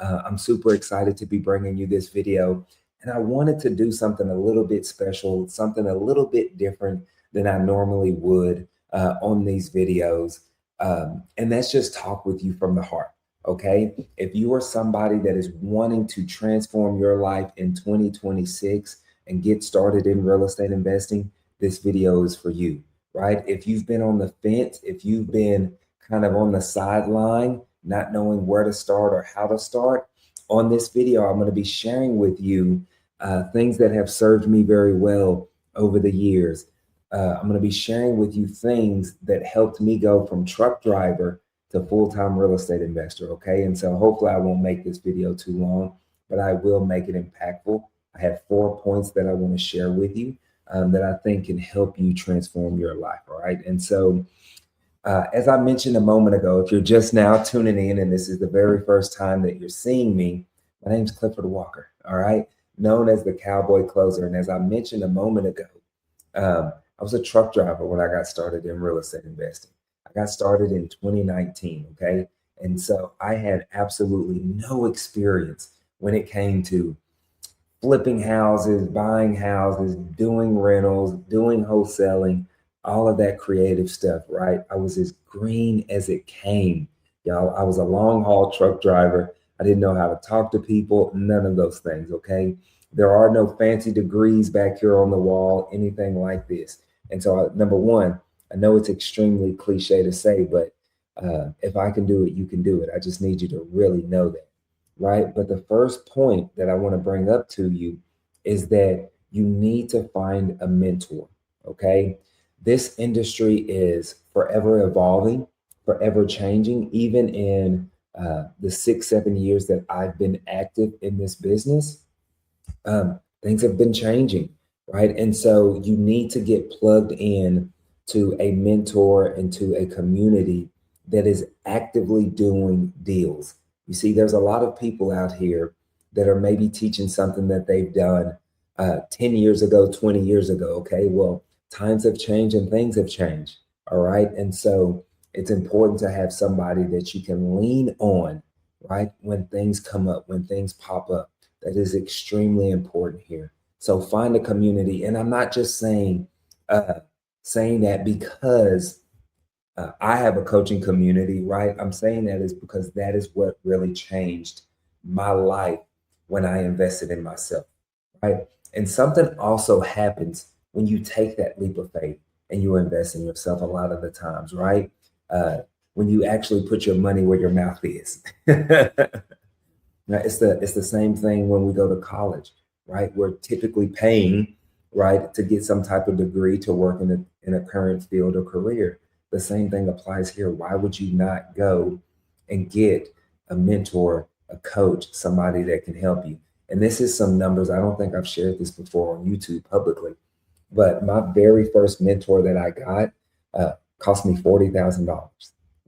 I'm super excited to be bringing you this video. And I wanted to do something a little bit special, something a little bit different than I normally would on these videos. And that's just talk with you from the heart. Okay. If you are somebody that is wanting to transform your life in 2026 and get started in real estate investing, this video is for you, right? If you've been on the fence, if you've been kind of on the sideline, not knowing where to start or how to start, on this video, I'm going to be sharing with you things that have served me very well over the years. I'm going to be sharing with you things that helped me go from truck driver to full-time real estate investor, okay? And so hopefully I won't make this video too long, but I will make it impactful. I have 4 points that I want to share with you that I think can help you transform your life, all right? And so as I mentioned a moment ago, if you're just now tuning in and this is the very first time that you're seeing me, my name's Clifford Walker, all right? Known as the Cowboy Closer. And as I mentioned a moment ago, I was a truck driver when I got started in real estate investing. I got started in 2019, okay? And so I had absolutely no experience when it came to flipping houses, buying houses, doing rentals, doing wholesaling, all of that creative stuff, right? I was as green as it came. Y'all, I was a long haul truck driver. I didn't know how to talk to people, none of those things, okay? There are no fancy degrees back here on the wall, anything like this. And so, number one, I know it's extremely cliche to say, but if I can do it, you can do it. I just need you to really know that, right? But the first point that I want to bring up to you is that you need to find a mentor, okay? This industry is forever evolving, forever changing. Even in the 6-7 years that I've been active in this business, things have been changing, right? And so you need to get plugged in to a mentor and to a community that is actively doing deals. You see, there's a lot of people out here that are maybe teaching something that they've done 10 years ago, 20 years ago. Okay, well, times have changed and things have changed. All right. And so it's important to have somebody that you can lean on, right? When things come up, when things pop up. That is extremely important here. So find a community. And I'm not just saying that because I have a coaching community, right? I'm saying that is because that is what really changed my life when I invested in myself, right? And something also happens when you take that leap of faith and you invest in yourself a lot of the times, right? When you actually put your money where your mouth is. Now, it's the same thing when we go to college, right? We're typically paying, right, to get some type of degree to work in a current field or career. The same thing applies here. Why would you not go and get a mentor, a coach, somebody that can help you? And this is some numbers. I don't think I've shared this before on YouTube publicly, but my very first mentor that I got cost me $40,000.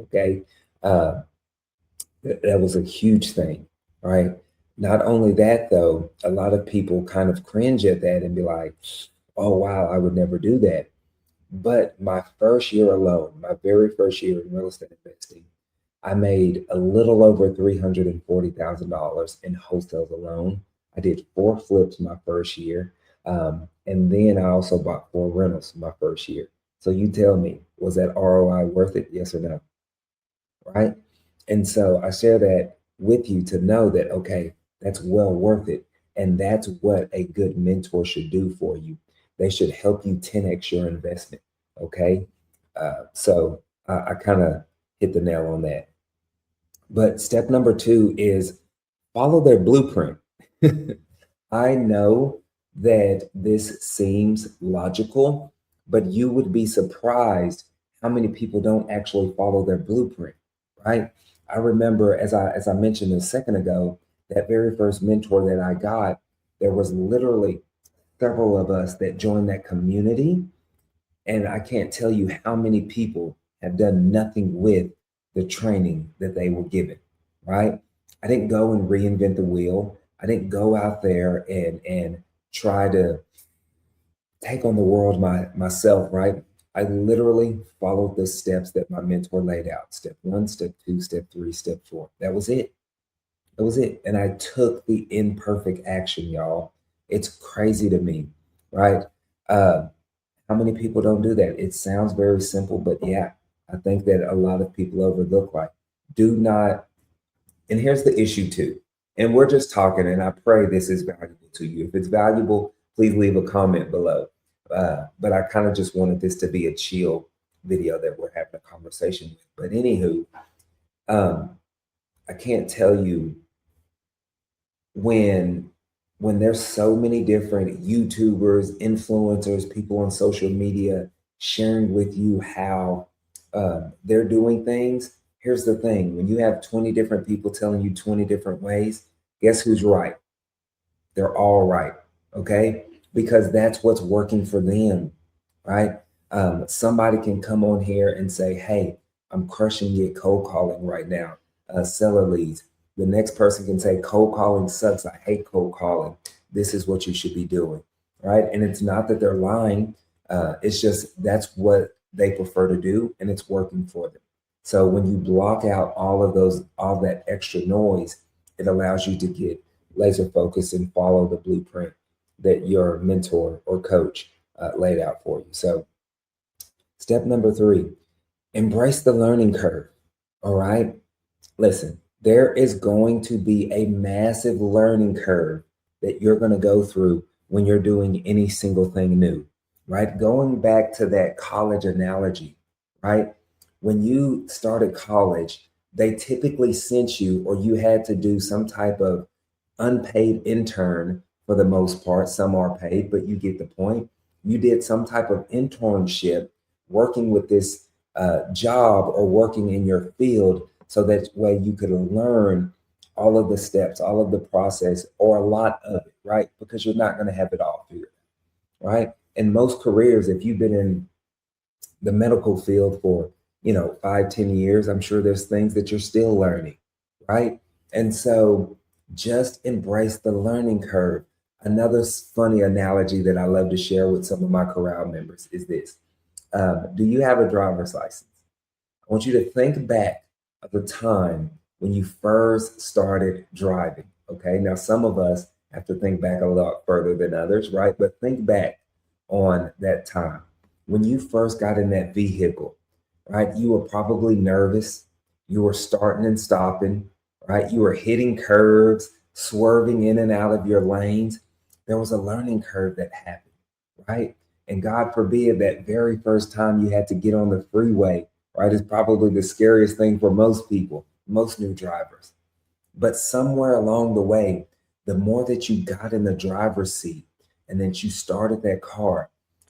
Okay. That was a huge thing, right? Not only that, though, a lot of people kind of cringe at that and be like, oh, wow, I would never do that. But my first year alone, my very first year in real estate investing, I made a little over $340,000 in wholesales alone. I did 4 flips my first year. And then I also bought 4 rentals my first year. So you tell me, was that ROI worth it? Yes or no? Right? And so I share that with you to know that, okay, that's well worth it. And that's what a good mentor should do for you. They should help you 10x your investment. Okay. So I kind of hit the nail on that. But step number 2 is follow their blueprint. I know that this seems logical, but you would be surprised how many people don't actually follow their blueprint, right? I remember, as I mentioned a second ago, that very first mentor that I got, there was literally several of us that joined that community. And I can't tell you how many people have done nothing with the training that they were given, right? I didn't go and reinvent the wheel. I didn't go out there and try to take on the world myself, right? I literally followed the steps that my mentor laid out. Step 1, step 2, step 3, step 4. That was it. That was it. And I took the imperfect action, y'all. It's crazy to me, right? Uh, how many people don't do that? It sounds very simple, but yeah, I think that a lot of people overlook, like, do not, and here's the issue too. And we're just talking, and I pray this is valuable to you. If it's valuable, please leave a comment below. But I kind of just wanted this to be a chill video that we're having a conversation with. But anywho, um, I can't tell you when there's so many different YouTubers, influencers, people on social media sharing with you how they're doing things. Here's the thing: when you have 20 different people telling you 20 different ways, guess who's right? They're all right. Okay. Because that's what's working for them. Right. Somebody can come on here and say, hey, I'm crushing it cold calling right now, seller leads. The next person can say, cold calling sucks. I hate cold calling. This is what you should be doing. Right. And it's not that they're lying. It's just that's what they prefer to do, and it's working for them. So when you block out all that extra noise, it allows you to get laser focus and follow the blueprint that your mentor or coach laid out for you. So, step number 3, embrace the learning curve. All right. Listen, there is going to be a massive learning curve that you're going to go through when you're doing any single thing new, right? Going back to that college analogy, right? When you started college, they typically sent you, or you had to do some type of unpaid intern for the most part. Some are paid, but you get the point. You did some type of internship working with this job or working in your field, so that way you could learn all of the steps, all of the process, or a lot of it, right? Because you're not going to have it all figured out, right? In most careers, if you've been in the medical field for 5, 10 years, I'm sure there's things that you're still learning, right? And so just embrace the learning curve. Another funny analogy that I love to share with some of my corral members is this. Do you have a driver's license? I want you to think back of the time when you first started driving. Okay. Now, some of us have to think back a lot further than others, right? But think back on that time when you first got in that vehicle, right? You were probably nervous. You were starting and stopping, right? You were hitting curves, swerving in and out of your lanes. There was a learning curve that happened, right? And God forbid that very first time you had to get on the freeway, right, is probably the scariest thing for most people, most new drivers. But somewhere along the way, the more that you got in the driver's seat and then you started that car,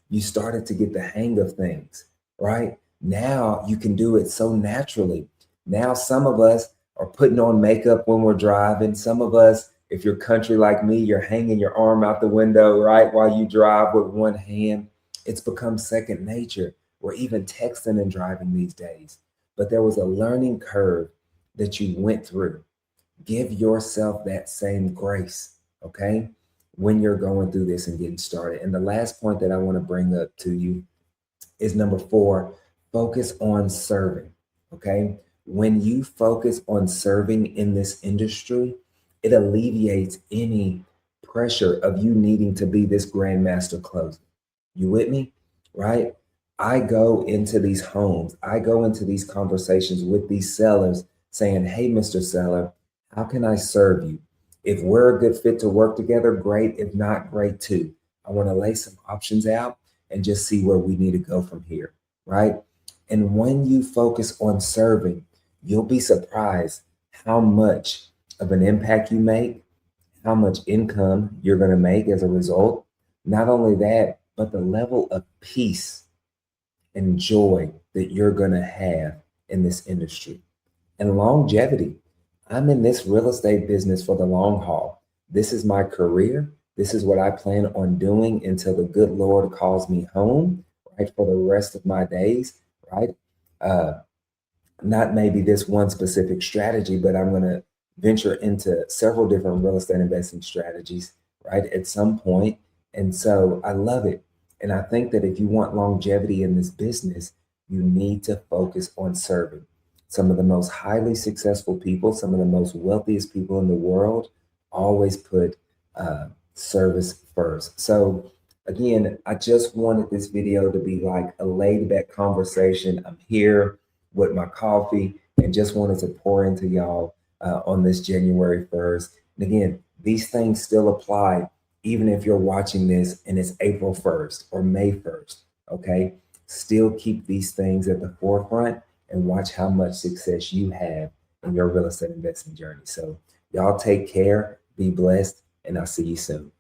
you started to get the hang of things, right? Now you can do it so naturally. Now, some of us are putting on makeup when we're driving. Some of us, if you're country like me, you're hanging your arm out the window, right, while you drive with one hand. It's become second nature. We're even texting and driving these days. But there was a learning curve that you went through. Give yourself that same grace, okay, when you're going through this and getting started. And the last point that I want to bring up to you is number 4, focus on serving, okay? When you focus on serving in this industry, it alleviates any pressure of you needing to be this grandmaster closer. You with me? Right? I go into these homes, I go into these conversations with these sellers saying, hey, Mr. Seller, how can I serve you? If we're a good fit to work together, great. If not, great too. I want to lay some options out and just see where we need to go from here, right? And when you focus on serving, you'll be surprised how much of an impact you make, how much income you're going to make as a result. Not only that, but the level of peace and joy that you're going to have in this industry. And longevity. I'm in this real estate business for the long haul. This is my career. This is what I plan on doing until the good Lord calls me home, right, for the rest of my days, right? Not maybe this one specific strategy, but I'm going to venture into several different real estate investing strategies, right, at some point. And so I love it. And I think that if you want longevity in this business, you need to focus on serving. some of the most highly successful people, some of the most wealthiest people in the world always put service first. So again, I just wanted this video to be like a laid back conversation. I'm here with my coffee and just wanted to pour into y'all on this January 1st. And again, these things still apply even if you're watching this and it's April 1st or May 1st, okay? Still keep these things at the forefront and watch how much success you have in your real estate investing journey. So y'all take care, be blessed, and I'll see you soon.